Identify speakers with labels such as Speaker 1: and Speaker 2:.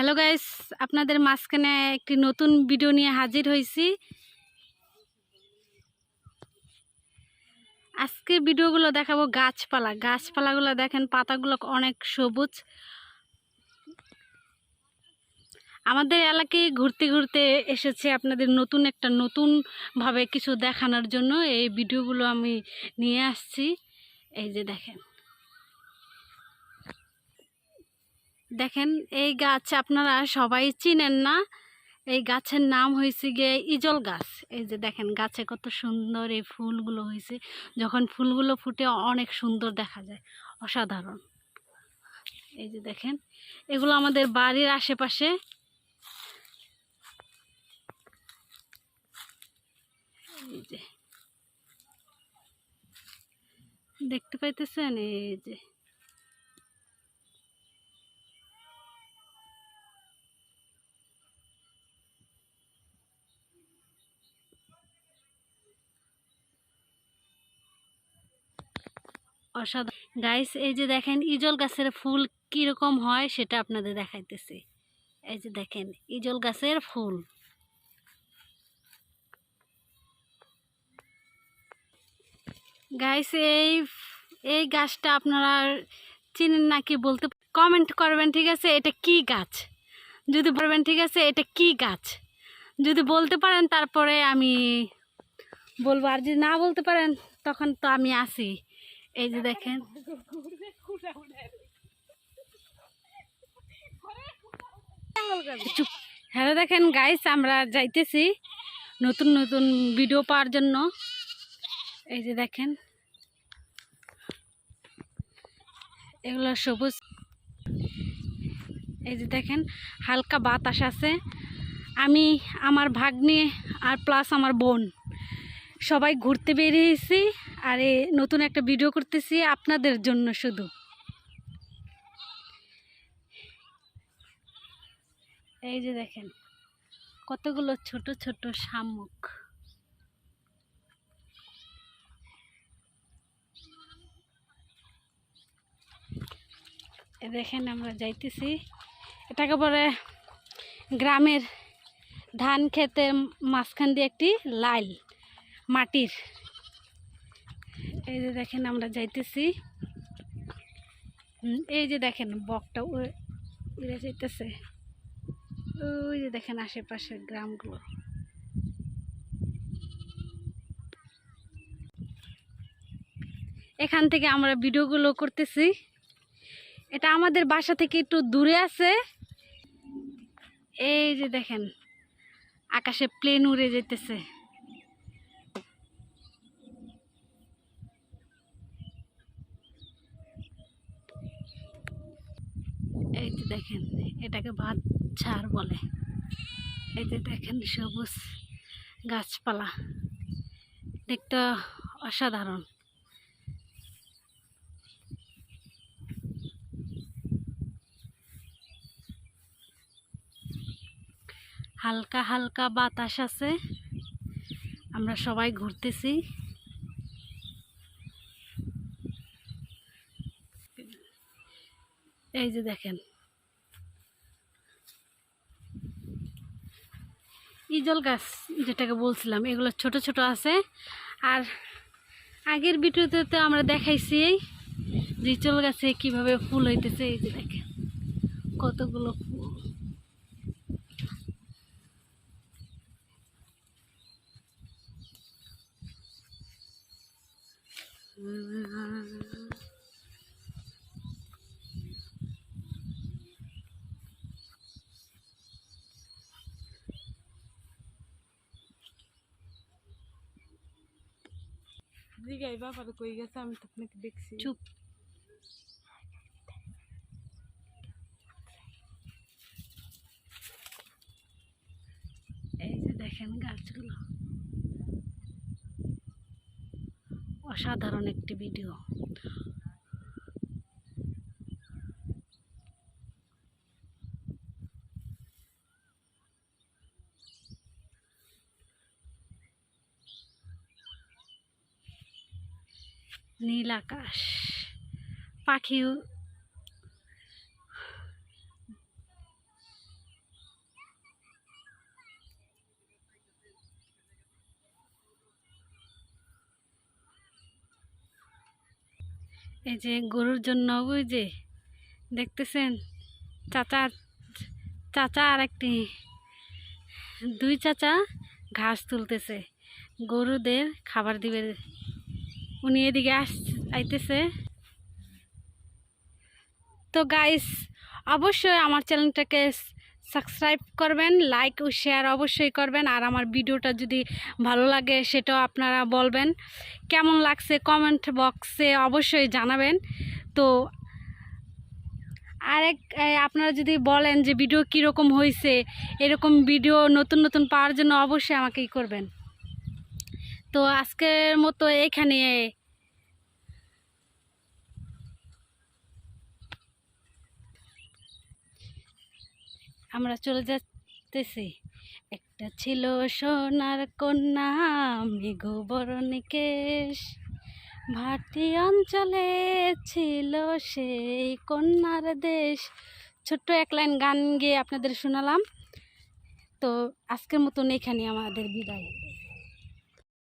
Speaker 1: Hello guys, আপনাদের মাঝখানে একটি নতুন ভিডিও নিয়ে হাজির হয়েছি। আজকের ভিডিওগুলো দেখাবো গাছপালাগুলো দেখেন, পাতাগুলো অনেক সবুজ। আমাদের এলাকায় ঘুরতে ঘুরতে এসেছে আপনাদের নতুনভাবে কিছু দেখানোর জন্য এই ভিডিওগুলো আমি নিয়ে আসছি। এই যে দেখেন এই গাছ আপনারা সবাই চিনেন না। এই গাছের নাম হয়েছে গিয়ে ইজল গাছ। এই যে দেখেন গাছে কত সুন্দর এই ফুলগুলো হয়েছে। যখন ফুলগুলো ফুটে অনেক সুন্দর দেখা যায়, অসাধারণ। এই যে দেখেন এগুলো আমাদের বাড়ির আশেপাশে। এই যে দেখতে পাইতেছেন, এই যে অসাধারণ গাইস। এই যে দেখেন ইজল গাছের ফুল কিরকম হয় সেটা আপনাদের দেখাইতেছি। এই যে দেখেন ইজল গাছের ফুল। গাইস এই গাছটা আপনারা চিনেন নাকি বলতে কমেন্ট করবেন, ঠিক আছে? এটা কি গাছ যদি বলবেন, ঠিক আছে? এটা কি গাছ যদি বলতে পারেন তারপরে আমি বলবো, আর যদি না বলতে পারেন তখন তো আমি আসি। এই যে দেখেন হ্যালো, দেখেন গাইস আমরা যাইতেছি নতুন নতুন ভিডিও পাওয়ার জন্য। এই যে দেখেন এগুলো সবুজ। এই যে দেখেন হালকা বাতাস আছে। আমি, আমার ভাগ্নে আর প্লাস আমার বোন সবাই ঘুরতে বেরিয়েছি, আর নতুন একটা ভিডিও করতেছি আপনাদের জন্য শুধু। এই যে দেখেন কতগুলো ছোট ছোট শামুক। দেখেন আমরা যাইতেছি, এটাকে বলে গ্রামের ধান ক্ষেতের মাঝখান দিয়ে একটি লাইল মাটির। এই যে দেখেন আমরা যাইতেছি। এই যে দেখেন বকটা উড়ে যাইতেছে। ওই যে দেখেন আশেপাশের গ্রামগুলো। এখান থেকে আমরা ভিডিওগুলো করতেছি। এটা আমাদের বাসা থেকে একটু দূরে আছে। এই যে দেখেন আকাশে প্লেন উড়ে যেতেছে। এই যে দেখেন এটাকে ভাত ঝাড় বলে। এই যে দেখেন সবুজ গাছপালা, দেখতে অসাধারণ। হালকা হালকা বাতাস আছে, আমরা সবাই ঘুরতেছি। এই যে দেখেন ইজল গাছ যেটাকে বলছিলাম, এগুলো ছোট ছোট আছে। আর আগের ভিডিওতে তো আমরা দেখাইছি যে ইজল গাছে কিভাবে ফুল হইতেছে। এই যে দেখেন কতগুলো ফুল। কই গেছে, আমি তো আপনাকে দেখছি। চুপ। এই যে দেখেন গাছগুলো, অসাধারণ একটি ভিডিও। নীল আকাশ, পাখি এই যে গরুর জন্য ওই যে দেখতেছেন চাচা চাচা আর একটি দুই চাচা ঘাস তুলতেছে, গরুদের খাবার দিবে। উনি এদিকে আইতেছে। তো গাইস, অবশ্যই আমার চ্যানেলটাকে সাবস্ক্রাইব করবেন, লাইক ও শেয়ার অবশ্যই করবেন। আর আমার ভিডিওটা যদি ভালো লাগে সেটাও আপনারা বলবেন, কেমন লাগছে কমেন্ট বক্সে অবশ্যই জানাবেন। তো আপনারা যদি বলেন যে ভিডিও কীরকম হয়েছে, এরকম ভিডিও নতুন নতুন পাওয়ার জন্য অবশ্যই আমাকে করবেন। তো আজকের মতো এখানে আমরা চলে যাচ্তেছি। একটা ছিল সোনার কন্যা মেঘবরণ কেশ, ভাটি অঞ্চলে ছিল সেই কন্যার দেশ। ছোট্ট এক লাইন গান গেয়ে আপনাদের শোনালাম। তো আজকের মতন এখানে আমাদের বিদায়।